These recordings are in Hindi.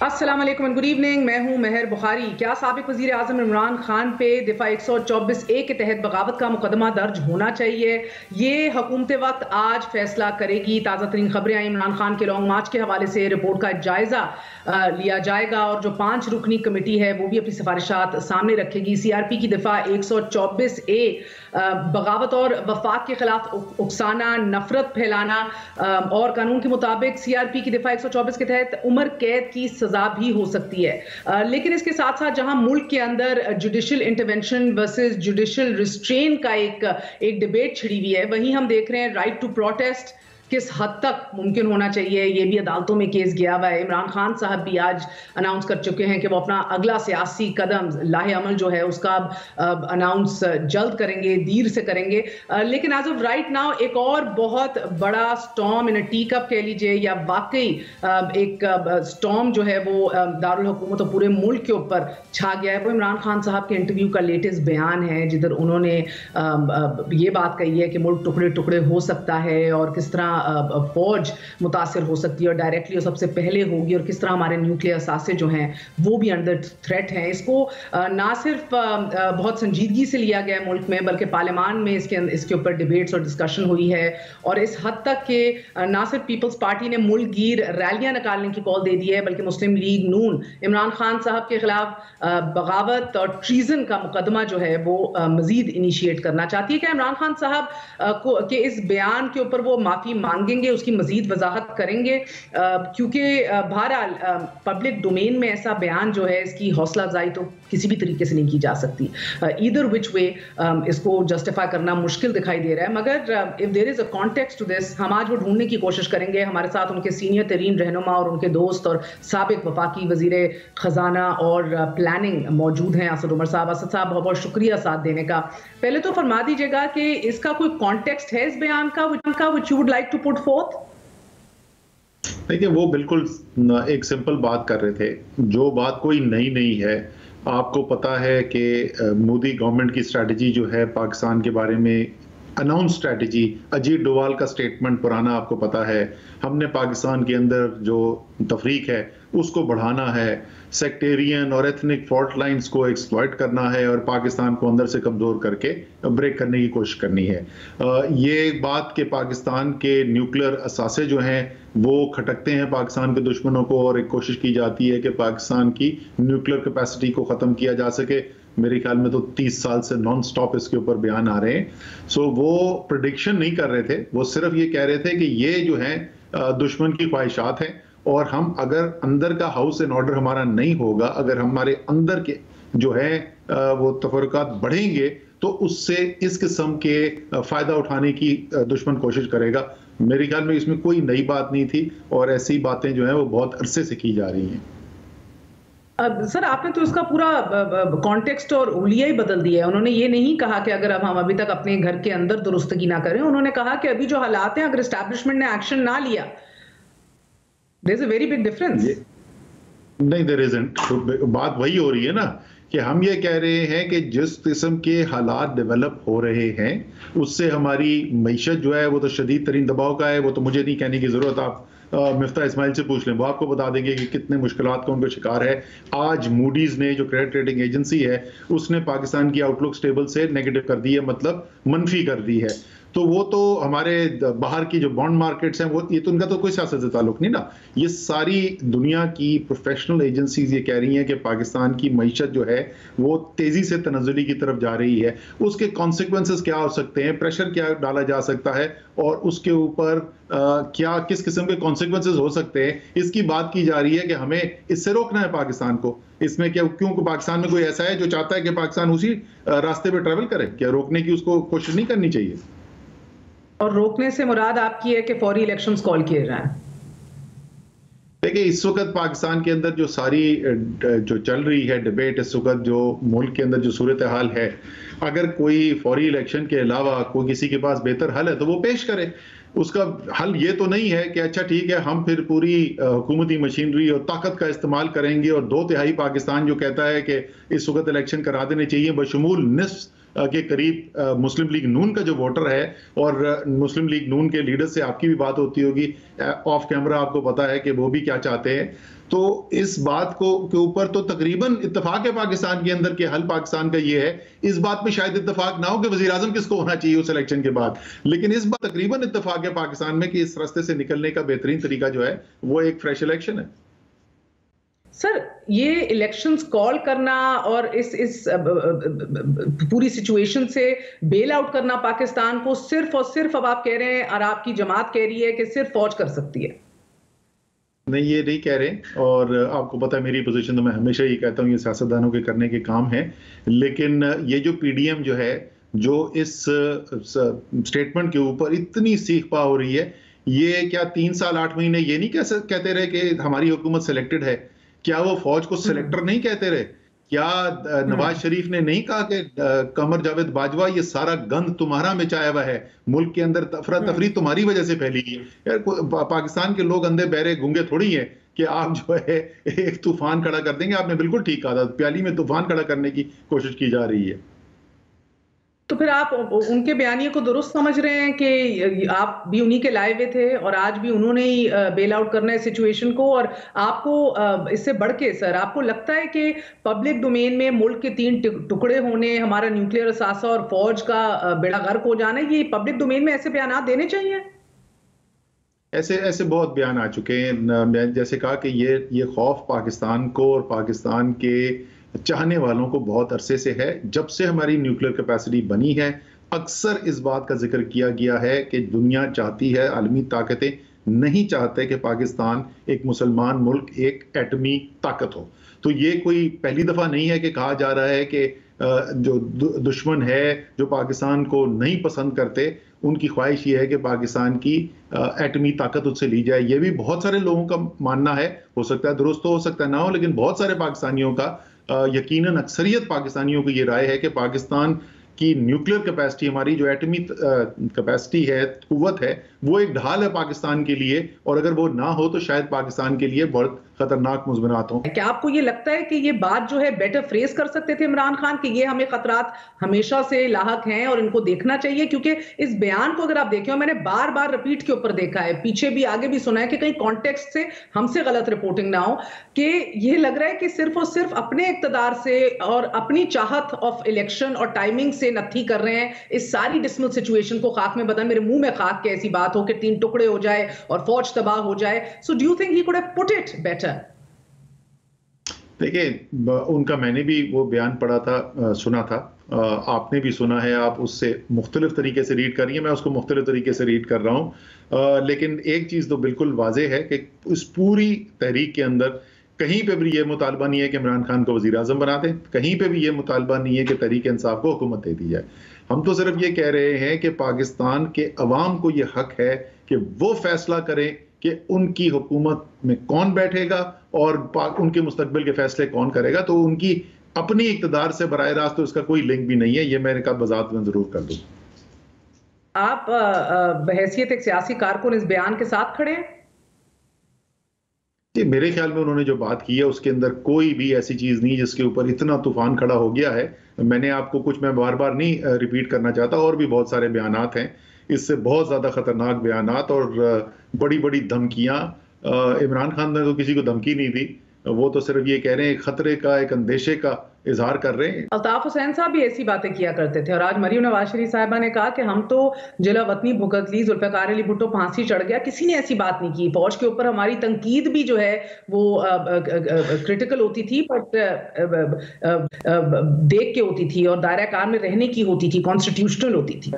अस्सलाम वालेकुम एंड गुड इवनिंग। मैं हूं मेहर बुखारी। क्या साबिक वजीर आजम इमरान खान पे दिफा 124A के तहत बगावत का मुकदमा दर्ज होना चाहिए? ये हुकूमत वक्त आज फैसला करेगी। ताज़ा तरीन खबरें आई, इमरान खान के लॉन्ग मार्च के हवाले से रिपोर्ट का जायजा लिया जाएगा और जो 5 रुकनी कमेटी है वो भी अपनी सिफारिशात सामने रखेगी। CRP की दिफा 124A बगावत और वफाक के खिलाफ उकसाना, नफरत फैलाना और कानून के मुताबिक CRP की दिफा 124 के तहत उम्र कैद की सजा भी हो सकती है। लेकिन इसके साथ साथ जहां मुल्क के अंदर judicial intervention versus judicial restrain का एक डिबेट छिड़ी हुई है, वहीं हम देख रहे हैं राइट टू प्रोटेस्ट किस हद तक मुमकिन होना चाहिए, ये भी अदालतों में केस गया हुआ है। इमरान खान साहब भी आज अनाउंस कर चुके हैं कि वो अपना अगला सियासी कदम लाहे अमल जो है उसका अनाउंस जल्द करेंगे, देर से करेंगे। लेकिन एज ऑफ राइट नाउ एक और बहुत बड़ा स्टॉर्म इन अ टी कप कह लीजिए, या वाकई एक स्टॉर्म जो है वो दारुल हुकूमत और पूरे मुल्क के ऊपर छा गया है। वो इमरान खान साहब के इंटरव्यू का लेटेस्ट बयान है, जिधर उन्होंने ये बात कही है कि मुल्क टुकड़े टुकड़े हो सकता है और किस तरह फौज मुतासिर हो सकती है और डायरेक्टली और सबसे पहले होगी, और किस तरह हमारे न्यूक्लियर असासे जो हैं वो भी अंडर थ्रेट हैं। इसको ना सिर्फ बहुत संजीदगी से लिया गया है मुल्क में, बल्कि पार्लियामान में इसके ऊपर डिबेट्स और डिस्कशन हुई है, और इस हद तक कि ना सिर्फ पीपल्स पार्टी ने मुल्क गिर रैलियां निकालने की कॉल दे दी है, बल्कि मुस्लिम लीग नून इमरान खान साहब के खिलाफ बगावत और ट्रीजन का मुकदमा जो है वो मजीद इनिशिएट करना चाहती है। क्या इमरान खान साहब के इस बयान के ऊपर वो माफी मांगेंगे, उसकी मजीद वजाहत करेंगे? क्योंकि बहरहाल पब्लिक डोमेन में ऐसा बयान जो है इसकी हौसला अफजाई तो किसी भी तरीके से नहीं की जा सकती। ईदर विच वे इसको जस्टिफाई करना मुश्किल दिखाई दे रहा है। मगर if there is a context to this, हम आज वो ढूंढने की कोशिश करेंगे। हमारे साथ उनके सीनियर तरीन रहनुमा और उनके दोस्त और साबिक वफाकी वजीर खजाना और प्लानिंग मौजूद हैं, असद उमर साहब। असद साहब, बहुत बहुत शुक्रिया साथ देने का। पहले तो फरमा दीजिएगा कि इसका कोई कॉन्टेक्स्ट है इस बयान का which you would like to put forth? देखिए, वो बिल्कुल एक सिंपल बात कर रहे थे, जो बात कोई नई नहीं है। आपको पता है कि मोदी गवर्नमेंट की स्ट्रैटेजी जो है पाकिस्तान के बारे में, अनाउंस स्ट्रैटेजी, अजीत डोवाल का स्टेटमेंट पुराना आपको पता है। हमने पाकिस्तान के अंदर जो तफरीक है उसको बढ़ाना है, सेक्टेरियन और एथनिक फॉल्ट लाइंस को एक्सप्लॉइट करना है और पाकिस्तान को अंदर से कमज़ोर करके ब्रेक करने की कोशिश करनी है। ये बात कि पाकिस्तान के न्यूक्लियर असासे जो हैं वो खटकते हैं पाकिस्तान के दुश्मनों को, और एक कोशिश की जाती है कि पाकिस्तान की न्यूक्लियर कैपेसिटी को ख़त्म किया जा सके। मेरे ख्याल में तो 30 साल से नॉन स्टॉप इसके ऊपर बयान आ रहे हैं। सो वो प्रेडिक्शन नहीं कर रहे थे, वो सिर्फ ये कह रहे थे कि ये जो है दुश्मन की ख्वाहिशात हैं, और हम अगर अंदर का हाउस एंड ऑर्डर हमारा नहीं होगा, अगर हमारे अंदर के जो है वो तफरकात बढ़ेंगे, तो उससे इस किस्म के फायदा उठाने की दुश्मन कोशिश करेगा। मेरे ख्याल में इसमें कोई नई बात नहीं थी, और ऐसी बातें जो है वो बहुत अरसे से की जा रही हैं। सर, आपने तो इसका पूरा कॉन्टेक्स्ट और उलिया ही बदल दिया है। उन्होंने ये नहीं कहा कि अगर अब हम अभी तक अपने घर के अंदर दुरुस्तगी ना करें, उन्होंने कहा कि अभी जो हालात हैं, अगर एस्टैब्लिशमेंट ने एक्शन ना लिया, there is a very big difference. नहीं, देयर इजंट। बात वही हो रही है ना कि हम ये कह रहे हैं कि जिस किस्म के हालात डेवलप हो रहे हैं उससे हमारी मईशत जो है वो तो शदीद तरीन दबाव का है। वो तो मुझे नहीं कहने की जरूरत, आप मिफ्ता इस्माइल से पूछ लें, वो आपको बता देंगे कि कितने मुश्किलात का उनको शिकार है। आज मूडीज ने, जो क्रेडिट रेटिंग एजेंसी है, उसने पाकिस्तान की आउटलुक स्टेबल से नेगेटिव कर दी है, मतलब मनफी कर दी है। तो वो तो हमारे बाहर की जो बॉन्ड मार्केट्स हैं, वो ये तो उनका तो कोई सियासत से ताल्लुक नहीं ना। ये सारी दुनिया की प्रोफेशनल एजेंसीज ये कह रही हैं कि पाकिस्तान की मईशत जो है वो तेजी से तनज़्ज़ुली की तरफ जा रही है। उसके कॉन्सिक्वेंसेस क्या हो सकते हैं, प्रेशर क्या डाला जा सकता है, और उसके ऊपर क्या किस किस्म के कॉन्सिक्वेंसेस हो सकते हैं, इसकी बात की जा रही है कि हमें इससे रोकना है पाकिस्तान को। इसमें क्या, क्योंकि पाकिस्तान में कोई ऐसा है जो चाहता है कि पाकिस्तान उसी रास्ते पर ट्रेवल करे? क्या रोकने की उसको कोशिश नहीं करनी चाहिए? और रोकने से मुराद आपकी है कि फौरी इलेक्शंस कॉल किए जाएं? देखिए, इस वक्त पाकिस्तान के अंदर जो सारी जो चल रही है डिबेट, इस वक्त जो मुल्क के अंदर जो सूरत हाल है, अगर कोई फौरी इलेक्शन के अलावा कोई किसी के पास बेहतर हल है तो वो पेश करे। उसका हल ये तो नहीं है कि अच्छा ठीक है, हम फिर पूरी हुकूमती मशीनरी और ताकत का इस्तेमाल करेंगे और 2/3 पाकिस्तान जो कहता है कि इस वक्त इलेक्शन करा देने चाहिए, बशमूल निस्फ के करीब मुस्लिम लीग नून का जो वोटर है, और मुस्लिम लीग नून के लीडर से आपकी भी बात होती होगी ऑफ कैमरा, आपको पता है कि वो भी क्या चाहते हैं। तो इस बात को के ऊपर तो तकरीबन इत्तेफाक है पाकिस्तान के अंदर कि हल पाकिस्तान का ये है। इस बात पे शायद इत्तेफाक ना हो कि वजीर आजम किसको होना चाहिए उस इलेक्शन के बाद, लेकिन इस बात तकरीबन इत्तेफाक है पाकिस्तान में कि इस रास्ते से निकलने का बेहतरीन तरीका जो है वो एक फ्रेश इलेक्शन है। सर, ये इलेक्शंस कॉल करना और इस पूरी सिचुएशन से बेल आउट करना पाकिस्तान को सिर्फ और सिर्फ, अब आप कह रहे हैं और आपकी जमात कह रही है कि सिर्फ फौज कर सकती है। नहीं, ये नहीं कह रहे, और आपको पता है मेरी पोजीशन तो मैं हमेशा ही कहता हूँ ये सियासतदानों के करने के काम है, लेकिन ये जो पीडीएम जो है, जो इस स्टेटमेंट के ऊपर इतनी सीख पा हो रही है, ये क्या 3 साल 8 महीने ये नहीं कहते रहे कि हमारी हुकूमत सिलेक्टेड है? क्या वो फौज को सिलेक्टर नहीं कहते रहे? क्या नवाज शरीफ ने नहीं कहा कि कमर जावेद बाजवा ये सारा गंद तुम्हारा मचाया हुआ है, मुल्क के अंदर अफरा तफरी तुम्हारी वजह से फैली है? यार पाकिस्तान के लोग अंधे बहरे गूंगे थोड़ी हैं कि आप जो है एक तूफान खड़ा कर देंगे। आपने बिल्कुल ठीक कहा था, प्याली में तूफान खड़ा करने की कोशिश की जा रही है। तो फिर आप उनके बयानिए को दुरुस्त समझ रहे हैं कि आप भी उन्हीं के लाए हुए थे और आज भी उन्होंने ही बेल आउट करना है सिचुएशन को? और आपको इससे बढ़ के सर, आपको लगता है कि पब्लिक डोमेन में मुल्क के 3 टुकड़े होने, हमारा न्यूक्लियर असासा और फौज का बेड़ा गर्क हो जाना, ये पब्लिक डोमेन में ऐसे बयान देने चाहिए? ऐसे ऐसे बहुत बयान आ चुके हैं। मैं जैसे कहा कि ये खौफ पाकिस्तान को और पाकिस्तान के चाहने वालों को बहुत अरसे से है। जब से हमारी न्यूक्लियर कैपेसिटी बनी है, अक्सर इस बात का जिक्र किया गया है कि दुनिया चाहती है, आलमी ताकतें नहीं चाहते कि पाकिस्तान एक मुसलमान मुल्क एक एटमी ताकत हो। तो ये कोई पहली दफा नहीं है कि कहा जा रहा है कि जो दुश्मन है, जो पाकिस्तान को नहीं पसंद करते, उनकी ख्वाहिश ये है कि पाकिस्तान की एटमी ताकत उससे ली जाए। ये भी बहुत सारे लोगों का मानना है, हो सकता है दुरुस्त हो सकता है ना हो, लेकिन बहुत सारे पाकिस्तानियों का यकीनन अक्सरियत पाकिस्तानियों की ये राय है कि पाकिस्तान की न्यूक्लियर कैपेसिटी, हमारी जो एटमी कैपेसिटी है, कुव्वत है, वो एक ढाल है पाकिस्तान के लिए, और अगर वो ना हो तो शायद पाकिस्तान के लिए बहुत खतरनाक मुज़मरात हों। क्या आपको ये लगता है कि ये बात जो है बेटर फ्रेज कर सकते थे इमरान खान कि ये हमें खतरात हमेशा से लाहक हैं और इनको देखना चाहिए? क्योंकि इस बयान को अगर आप देखें, मैंने बार बार रिपीट के ऊपर देखा है, पीछे भी आगे भी सुना है कि कहीं कॉन्टेक्स्ट से हमसे गलत रिपोर्टिंग ना हो, कि ये लग रहा है कि सिर्फ और सिर्फ अपने इक्तदार से और अपनी चाहत ऑफ इलेक्शन और टाइमिंग से नत्थी कर रहे हैं इस सारी डिसमल सिचुएशन को। खाक में बदन, मेरे मुंह में खाक के ऐसी बात हो कि 3 टुकड़े हो जाए और फौज तबाह हो जाए। So do you think he could have put it better? देखिए, उनका मैंने भी वो बयान पढ़ा था, सुना था, आपने भी सुना है, आप उससे मुख्तलिफ तरीके से रीड कर रही हैं, मैं उसको मुख्तलिफ तरीके से रीड कर रहा हूँ। लेकिन एक चीज़ तो बिल्कुल वाजे है कि इस पूरी तहरीक के अंदर कहीं पे भी ये मुतालबा नहीं है कि इमरान खान को वज़ीर आज़म बना दें, कहीं पे भी ये मुतालबा नहीं है कि तहरीक इंसाफ को हुकूमत दे दी जाए। हम तो सिर्फ ये कह रहे हैं कि पाकिस्तान के अवाम को ये हक है कि वो फैसला करें कि उनकी हुकूमत में कौन बैठेगा और उनके मुस्तकबिल के फैसले कौन करेगा। तो उनकी अपनी इक़्तिदार से बराह रास्त तो इसका कोई लिंक भी नहीं है, ये मैंने कहा वज़ाहत में जरूर कर दूं। आप बहैसियत एक सियासी कारकुन इस बयान के साथ खड़े हैं? जी, मेरे ख्याल में उन्होंने जो बात की है उसके अंदर कोई भी ऐसी चीज़ नहीं जिसके ऊपर इतना तूफान खड़ा हो गया है। मैंने आपको कुछ, मैं बार बार नहीं रिपीट करना चाहता, और भी बहुत सारे बयानात हैं, इससे बहुत ज़्यादा ख़तरनाक बयानात और बड़ी बड़ी धमकियाँ। इमरान खान ने तो किसी को धमकी नहीं दी, वो तो सिर्फ ये कह रहे हैं, खतरे का, एक अंदेशे का इजहार कर रहे हैं। अल्ताफ हुसैन साहब भी ऐसी बातें किया करते थे, और आज मरियम नवाज शरीफ साहिबा ने कहा कि हम तो जिला वतनी भुगत ली, जुल्फ़िकार अली भुट्टो फांसी चढ़ गया, किसी ने ऐसी बात नहीं की। फौज के ऊपर हमारी तनकीद भी जो है वो क्रिटिकल होती थी, बट देख के होती थी और दायरा कार में रहने की होती थी, कॉन्स्टिट्यूशनल होती थी।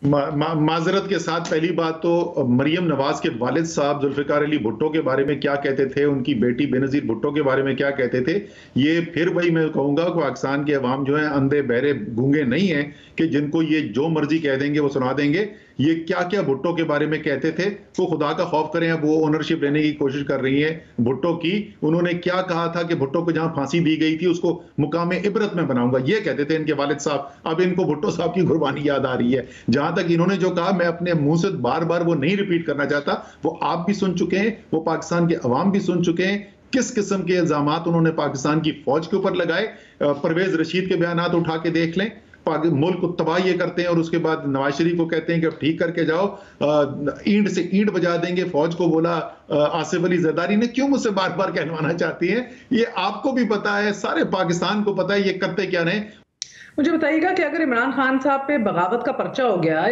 माजरत के साथ पहली बात तो मरियम नवाज के वालिद साहब जुल्फ़िकार अली भुट्टो के बारे में क्या कहते थे, उनकी बेटी बेनज़ीर भुट्टो के बारे में क्या कहते थे, ये फिर वही मैं कहूँगा कि पाकिस्तान के अवाम जो है अंधे बहरे गूंगे नहीं है कि जिनको ये जो मर्जी कह देंगे वो सुना देंगे। ये क्या क्या भुट्टो के बारे में कहते थे, वो खुदा का खौफ करें, अब वो ओनरशिप लेने की कोशिश कर रही है भुट्टो की। उन्होंने क्या कहा था कि भुट्टो को जहां फांसी दी गई थी उसको मुकामे इबरत में बनाऊंगा, ये कहते थे इनके वालिद साहब। अब इनको भुट्टो साहब की कुर्बानी याद आ रही है। जहां तक इन्होंने जो कहा, मैं अपने मुंह से बार बार वो नहीं रिपीट करना चाहता, वो आप भी सुन चुके हैं, वो पाकिस्तान के अवाम भी सुन चुके हैं, किस किस्म के इल्जामात उन्होंने पाकिस्तान की फौज के ऊपर लगाए। परवेज रशीद के बयानात उठा के देख लें, मुल्क को तबाह ये करते हैं और उसके बाद नवाज शरीफ को कहते हैं कि अब ठीक करके जाओ, ईंट से ईंट बजा देंगे। फौज को बोला आसिफ अली जरदारी ने, क्यों मुझसे बार बार कहलवाना चाहती हैं? ये आपको भी पता है, सारे पाकिस्तान को पता है ये करते क्या रहे। मुझे बताइएगा कि अगर इमरान खान साहब पे बगावत का पर्चा हो गया